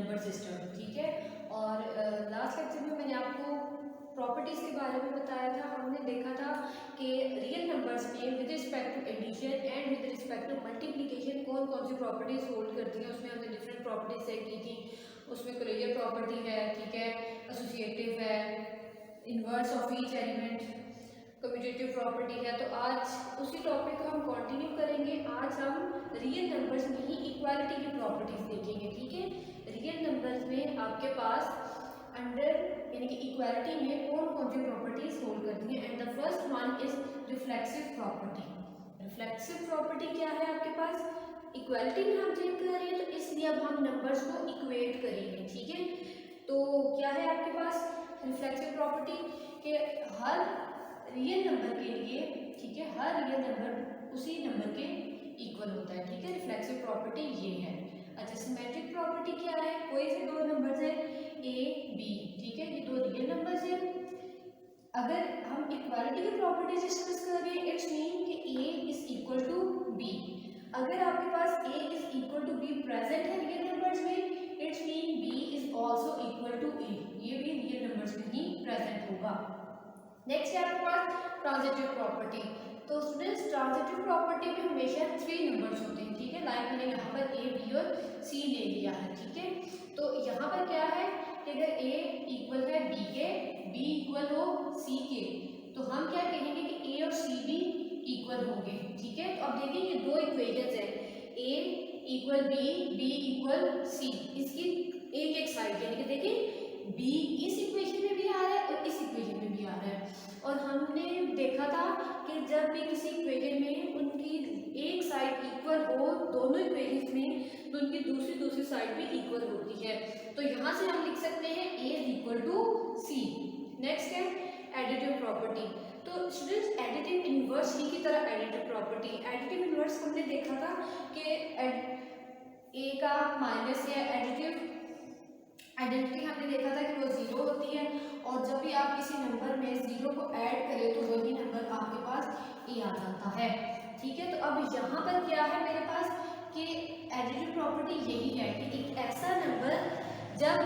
Number system, ठीक है। और लास्ट लेक्चर में मैंने आपको प्रॉपर्टीज़ के बारे में बताया था। हमने देखा था कि रियल नंबर्स में with respect to addition and with respect to multiplication कौन कौन सी प्रॉपर्टीज़ होल्ड करती हैं। उसमें हमने डिफरेंट प्रॉपर्टीज सेट की थी। उसमें क्लोजर प्रॉपर्टी है, ठीक है, एसोसिएटिव है, inverse of each element, commutative property है। तो आज उसी टॉपिक को हम कंटिन्यू करेंगे। आज हम रियल नंबर्स में ही इक्वालिटी की प्रॉपर्टीज देखेंगे, ठीक है। रियल नंबर्स में आपके पास अंडर यानी कि इक्वालिटी में कौन कौन सी प्रॉपर्टीज होल्ड करती हैं। And the first one is reflexive property. Reflexive property क्या है आपके पास, इक्वालिटी में हम चेक कर रहे हैं तो इसलिए अब हम नंबर्स को इक्वेट करेंगे, ठीक है। तो क्या है आपके पास रिफ्लेक्सिव प्रॉपर्टी के हर रियल नंबर के लिए, ठीक है, हर रियल नंबर उसी नंबर के इक्वल होता है, ठीक है। रिफ्लेक्सिव प्रॉपर्टी ये है। अच्छा, सिमेट्रिक प्रॉपर्टी क्या है, कोई से दो नंबर्स है ए बी, ठीक है, ये दो रियल नंबर्स है। अगर हम इक्वालिटी की प्रॉपर्टी डिस्कस कर रहे हैं, इट्स मीन कि ए इज इक्वल टू बी। अगर आपके पास A is equal to B present है रियल नंबर्स में, it's mean B is also equal to A, ये भी रियल नंबर्स में ही प्रेजेंट होगा। नेक्स्ट है आपके पास ट्रांजिटिव प्रॉपर्टी। तो स्टूडेंट्स ट्रांजिटिव प्रॉपर्टी में हमेशा 3 नंबर्स होते हैं, ठीक है। लाइक मैंने यहाँ पर ए बी और सी ले लिया है, ठीक है। तो यहाँ पर क्या है कि अगर ए इक्वल है बी के, बी इक्वल हो सी के, तो हम क्या कहेंगे कि ए और सी भी इक्वल होंगे, ठीक है। तो अब देखिए ये दो इक्वेशंस है, A equal B, B equal C, इसकी एक एक साइड यानी कि देखिए बी इस इक्वेशन में भी आ रहा है और इस इक्वेशन में भी आ रहा है। और हमने देखा था कि जब भी किसी इक्वेशन में उनकी एक साइड इक्वल हो दोनों इक्वेशंस में, तो उनकी दूसरी साइड भी इक्वल होती है। तो यहाँ से हम लिख सकते हैं ए is equal to C. Next है एडिटिव प्रॉपर्टी। तो स्टूडेंट्स एडिटिव इनवर्स ही की तरह एडिटिव प्रॉपर्टी, एडिटिव इनवर्स हमने देखा था कि ए का माइनस या एडिटिव आइडेंटिटी हमने देखा था कि वो 0 होती है, और जब भी आप किसी नंबर में 0 को ऐड करें तो वही नंबर आपके पास ए आ जाता है, ठीक है। तो अब यहाँ पर क्या है मेरे पास कि एडिटिव प्रॉपर्टी यही है कि एक ऐसा नंबर जब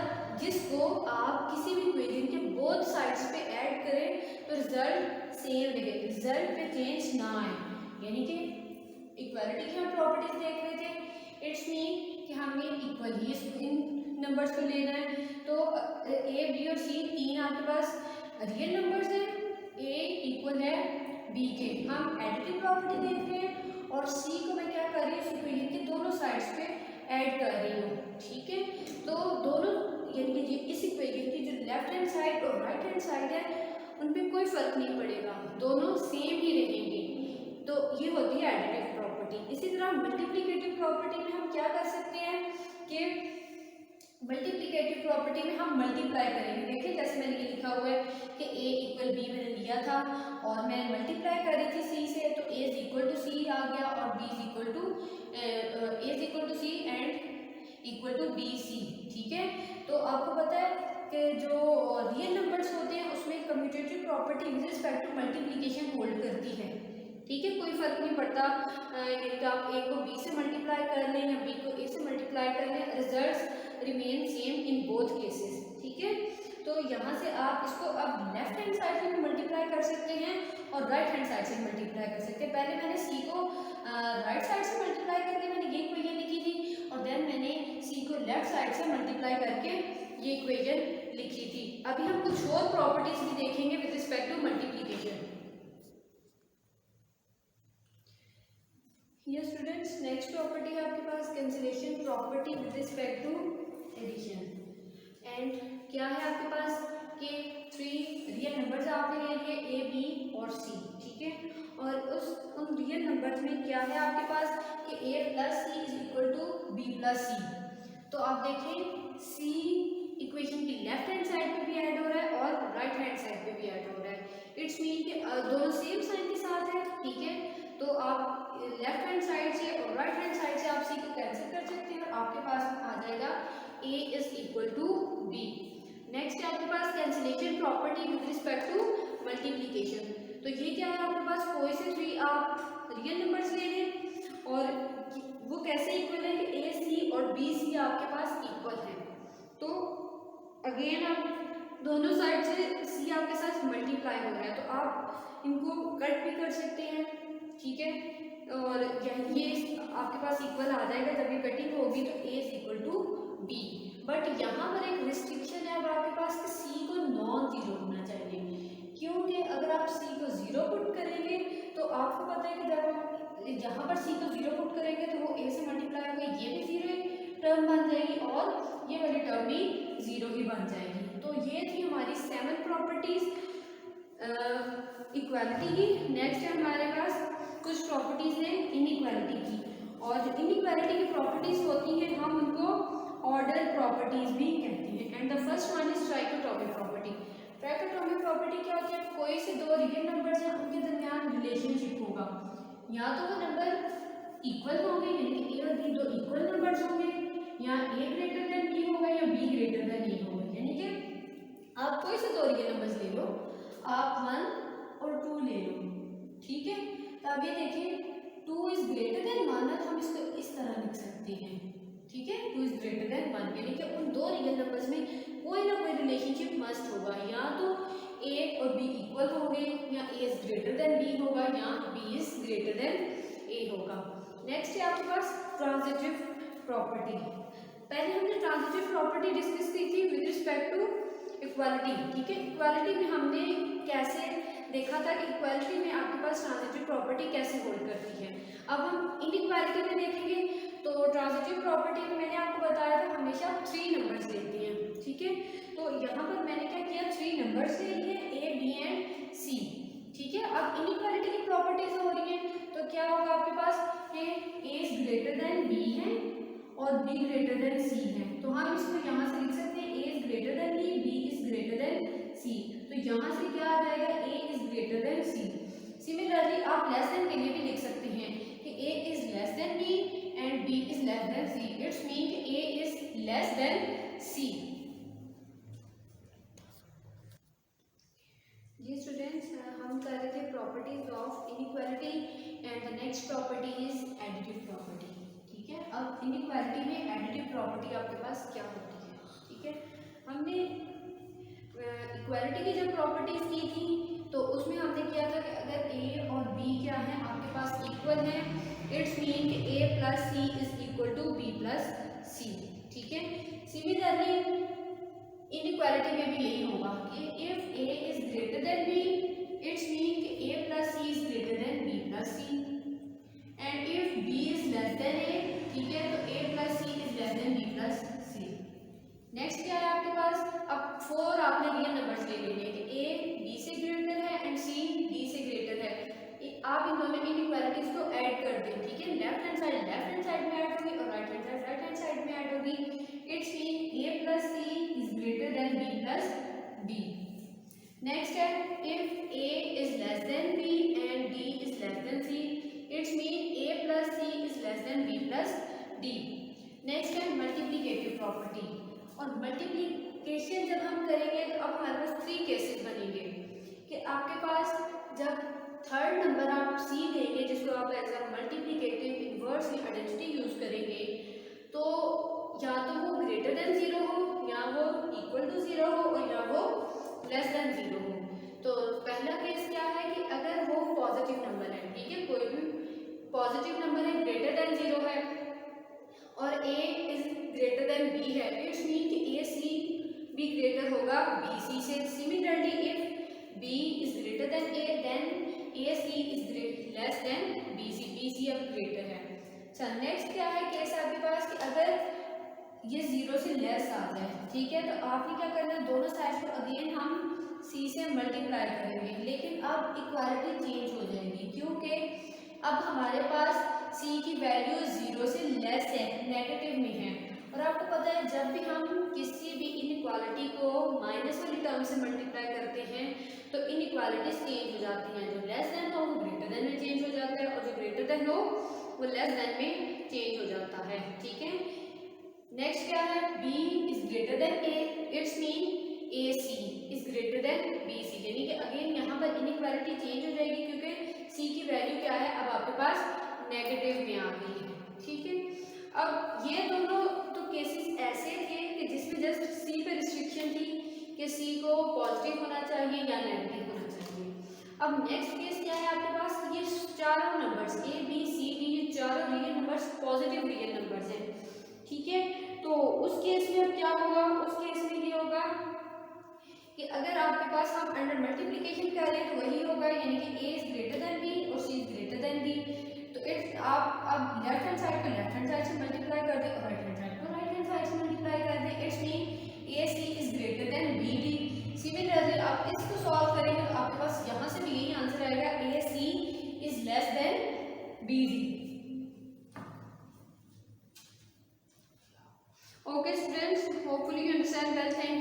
जिसको आप किसी भी इक्वेशन के बोथ साइड्स पे ऐड करें तो रिजल्ट सेम रहे, रिजल्ट पे चेंज ना आए। यानी कि इक्वालिटी की हम प्रॉपर्टीज देख रहे थे, इट्स मीन कि हमें इक्वल ही इन नंबर्स को लेना है। तो ए बी और सी तीन आपके पास रियल नंबर्स हैं, ए इक्वल है बी के, हम एडिटिव प्रॉपर्टी देख रहे हैं, और सी को मैं क्या कर रही हूँ, इक्वेशन के दोनों साइड्स पे ऐड कर रही हूँ, ठीक है। तो दोनों यानी कि इस इक्वेशन की जो लेफ्ट हैंड साइड और राइट हैंड साइड है उन पर कोई फर्क नहीं पड़ेगा, दोनों सेम ही रहेंगे। तो ये होती है एडिटिव प्रॉपर्टी। इसी तरह मल्टीप्लिकेटिव प्रॉपर्टी में हम क्या कर सकते हैं कि मल्टीप्लिकेटिव प्रॉपर्टी में हम मल्टीप्लाई करेंगे। देखिए जैसे मैंने ये लिखा हुआ है कि a इक्वल बी मैंने लिया था और मैं मल्टीप्लाई कर रही थी c से, तो a is equal to c आ गया और b is equal to a is equal to c and equal to b c, ठीक है। तो आपको पता है कि जो रियल नंबर्स होते हैं उसमें commutative property with respect to multiplication hold करती है, ठीक है। कोई फर्क नहीं पड़ता कि आप a को b से मल्टीप्लाई कर लें या b को a से मल्टीप्लाई कर लें, results remain same in both cases, ठीक है। तो यहाँ से आप इसको अब लेफ्ट हैंड साइड से भी मल्टीप्लाई कर सकते हैं और राइट हैंड साइड से मल्टीप्लाई कर सकते हैं। पहले मैंने सी को राइट साइड से मल्टीप्लाई करके मैंने ये इक्वेशन लिखी थी, और देन मैंने सी को लेफ्ट साइड से मल्टीप्लाई करके ये इक्वेशन लिखी थी। अभी हम कुछ और प्रॉपर्टीज भी देखेंगे विद रिस्पेक्ट टू मल्टीप्लिकेशन। ये स्टूडेंट्स नेक्स्ट प्रॉपर्टी है आपके पास cancellation property with respect to addition. And क्या है आपके पास कि 3 रियल नंबर्स आपने ले लिए ए बी और सी, ठीक है। और उन रियल नंबर्स में क्या है आपके पास कि a plus c is equal to b plus c. तो आप देखें सी इक्वेशन की लेफ्ट हैंड साइड पे भी ऐड हो रहा है और राइट हैंड साइड पे भी ऐड हो रहा है। इट्स मीन कि दोनों सेम साइन के साथ है, ठीक है। तो आप लेफ्ट हैंड साइड से और राइट हैंड साइड से आप सी को कैंसिल कर सकते हैं और आपके पास आ जाएगा a is equal to b। Next है आपके पास cancellation property with respect to multiplication. तो ये क्या है आपके पास कोई से 3 आप रियल नंबर्स ले लें और वो कैसे इक्वल है कि a c और b c आपके पास इक्वल है। तो अगेन अब दोनों साइड से सी आपके साथ मल्टीप्लाई हो रहा है, तो आप इनको कट भी कर सकते हैं, ठीक है। और ये आपके पास इक्वल आ जाएगा, जब ये कटिंग होगी तो a is equal to b. But यहाँ पर एक रिस्ट्रिक्शन है अब आपके पास कि सी को नॉन जीरो होना चाहिए, क्योंकि अगर आप सी को जीरो पुट करेंगे तो आपको पता है कि जब हम यहाँ पर सी को जीरो पुट करेंगे तो वो ए से मल्टीप्लाई होगा, ये भी जीरो टर्म बन जाएगी और ये वाली टर्म भी जीरो ही बन जाएगी। तो ये थी हमारी 7 प्रॉपर्टीज इक्वालिटी की। नेक्स्ट है हमारे पास कुछ प्रॉपर्टीज हैं इनइक्वालिटी की, और जो इनइक्वालिटी की प्रॉपर्टीज होती हैं हम उनको ऑर्डर प्रॉपर्टीज भी कहते हैं। And the first one is trichotomic property. Trichotomic property क्या होती है? कोई से दो रियल नंबर्स हैं, उनके दरमियान रिलेशनशिप होगा, या तो वो नंबर इक्वल होंगे यानी कि ए और बी दो इक्वल नंबर्स होंगे, या ए ग्रेटर देन बी होगा या बी ग्रेटर देन ए होगा। यानी कि आप कोई से दो रियल नंबर्स ले लो, आप 1 और 2 ले लो, ठीक है। तो अब ये देखिए 2 इज ग्रेटर देन 1, हम इसको इस तरह लिख सकते हैं, ठीक है। 2 इज ग्रेटर देन 1 यानी कि उन दो रियल नंबर्स में कोई ना कोई रिलेशनशिप मस्ट होगा, या तो ए और बी इक्वल होंगे, या ए इज ग्रेटर देन बी होगा, या बी इज ग्रेटर देन ए होगा। नेक्स्ट है आपके पास ट्रांजिटिव प्रॉपर्टी। पहले हमने ट्रांजिटिव प्रॉपर्टी डिस्कस की थी विद रिस्पेक्ट टू इक्वालिटी, ठीक है। इक्वालिटी में हमने कैसे देखा था कि इक्वालिटी में आपके पास ट्रांजिटिव प्रॉपर्टी कैसे होल्ड करती है। अब हम इनइक्वालिटी में देखेंगे तो ट्रांजिटिव प्रॉपर्टी में मैंने आपको बताया था हमेशा 3 नंबर्स लेते हैं, ठीक है। तो यहाँ पर मैंने क्या किया, 3 नंबर्स ले लिए ए बी एंड सी, ठीक है। अब इनइक्वालिटी की प्रॉपर्टीज हो रही है तो क्या होगा आपके पास A is greater than b है और बी ग्रेटर देन सी है, तो हम इसको यहाँ से लिख सकते हैं ए is greater than b is greater than c. तो यहाँ से क्या आ जाएगा, a is greater than c. Similarly आप लेस देन के लिए भी लिख सकते हैं कि ए is less than b and b is less than c, it's mean a is less than c. जी स्टूडेंट्स, हम कर रहे थे properties of inequality and the next property is additive property, ठीक है। अब इनइक्वालिटी में एडिटिव प्रॉपर्टी आपके पास क्या होती है, ठीक है। हमने इक्वालिटी की जब प्रॉपर्टीज की थी तो उसमें हमने किया था कि अगर ए और बी क्या है आपके पास इक्वल है, इट्स मीन कि a plus c is equal to b plus c, ठीक है। सिमिलरली इनइक्वालिटी में भी यही होगा कि if a is greater than b, it's mean कि a plus c is greater than b plus c, and if b is less than a, ठीक है, तो a plus c is less than b plus c. Next क्या है आपके पास, अब 4 आपने real numbers ले लेने हैं कि ए बी से ग्रेटर है एंड सी डी से ग्रेटर है। आप इन दोनों इनइक्वालिटीज को ऐड कर दें, ठीक है। लेफ्ट हैंड साइड में ऐड होगी और राइट हैंड साइड में ऐड होगी। It's mean a plus c is greater than b plus b. Next है if a is less than b and d is less than c, it's mean a plus c is less than b plus d. Next है multiplicative property, और multiplication जब हम करेंगे तो अब हमारे पास 3 cases बनेंगे कि आपके पास जब थर्ड नंबर आप सी देंगे जिसको आप एज अ मल्टीप्लिकेटिव इनवर्स या आइडेंटिटी यूज करेंगे, तो या तो वो ग्रेटर देन 0 हो, या वो इक्वल टू 0 हो, और या वो लेस देन 0 हो। तो पहला केस क्या है कि अगर वो पॉजिटिव नंबर है, ठीक है, कोई भी पॉजिटिव नंबर है ग्रेटर देन 0 है और a is greater than b है, इट्स मीन कि ए सी बी ग्रेटर होगा बी सी से। Similarly if b is greater than a then a c is less than b c अब greater है। चल next क्या है केस आपके पास कि अगर ये 0 से लेस आ जाए, ठीक है, तो आपने क्या करना है, दोनों साइड को अगेन हम सी से मल्टीप्लाई करेंगे, लेकिन अब इक्वालिटी चेंज हो जाएगी क्योंकि अब हमारे पास सी की वैल्यू 0 से लेस है, नेगेटिव में है। और आपको पता है जब भी हम किसी भी इनइक्वालिटी को माइनस वाली टर्म से मल्टीप्लाई करते हैं तो इनइक्वालिटीज चेंज हो जाती हैं, जो लेस देन हो वो ग्रेटर देन में चेंज हो जाता है और जो ग्रेटर देन हो वो लेस देन में चेंज हो जाता है, ठीक है। नेक्स्ट क्या है, b is greater then a, it's mean ac is greater then bc, यानी कि अगेन यहाँ पर इनइक्वालिटी चेंज हो जाएगी क्योंकि c की वैल्यू क्या है अब आपके पास नेगेटिव में आ गई है, ठीक है। अब ये दोनों तो केसेस ऐसे थे कि जिसमें जस्ट कि सी को पॉजिटिव होना चाहिए या नेगेटिव होना चाहिए। अब नेक्स्ट केस क्या है आपके पास, ये चारों numbers a b c d ये चारों real numbers positive real numbers हैं, ठीक है। तो उस केस में अब क्या होगा, उस केस में ये होगा कि अगर आपके पास हम अंडर मल्टीप्लिकेशन करें तो वही होगा, यानी कि ए इज ग्रेटर देन बी और c is greater than b. तो इट्स आप अब लेफ्ट हैंड साइड को लेफ्ट हैंड साइड से मल्टीप्लाई कर दें और राइट हैंड साइड को राइट हैंड साइड से मल्टीप्लाई कर दें। It's mean a c is greater than b d. Similarly आप इसको सॉल्व करेंगे तो आपके पास यहाँ से भी यही आंसर आएगा, a c is less than b d. Okay students, hopefully you understand well. Thank you.